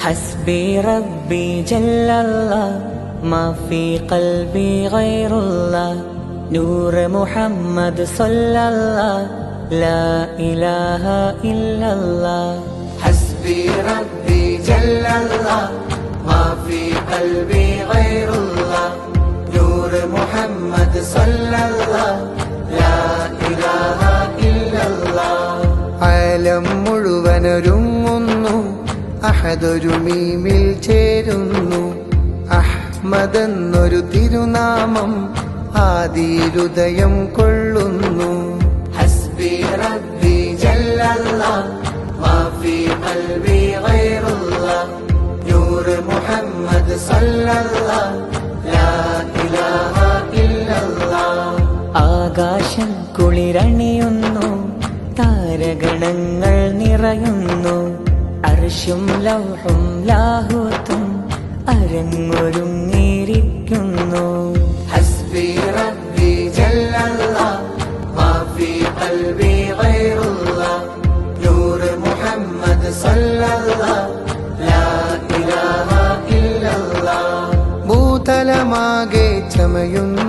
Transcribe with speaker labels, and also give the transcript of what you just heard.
Speaker 1: حسبي ربي جل الله ما في قلبي غير الله نور محمد صلى الله لا إله إلا الله حسبي ربي جل الله ما في قلبي غير الله نور محمد صلى الله لا إله إلا الله
Speaker 2: ആലം മുഴുവനൊരുങ്ങുന്നു അഹദൊരു മീമിൽ ചേരുന്നു അഹ്മദ് എന്നൊരു തിരുനാമം ആദിഹൃദയം കൊള്ളുന്നു
Speaker 1: ഹസ്ബി റബ്ബി ജല്ലല്ലാഹ് മാ ഫീ ഖൽബി ഗൈറുല്ലാഹ് നൂർ മുഹമ്മദ് സല്ലല്ലാഹ് ലാ ഇലാഹ ഇല്ലല്ലാഹ് ആകാശം കുളിരണിയുന്നു താരഗണങ്ങൾ നിറയുന്നു അർശും ലൗഹും ലാഹൂത്തും അരങ്ങൊരുങ്ങിയിരിക്കുന്നു ഹസ്ബി റബ്ബി ജല്ലല്ലാഹ് മാ ഫീ ഖൽബി ഗൈറുല്ലാഹ് നൂർ മുഹമ്മദ് സല്ലല്ലാഹ് ലാ ഇലാഹ ഇല്ലല്ലാഹ്
Speaker 2: ഭൂതലമാകെ ചമയുന്നു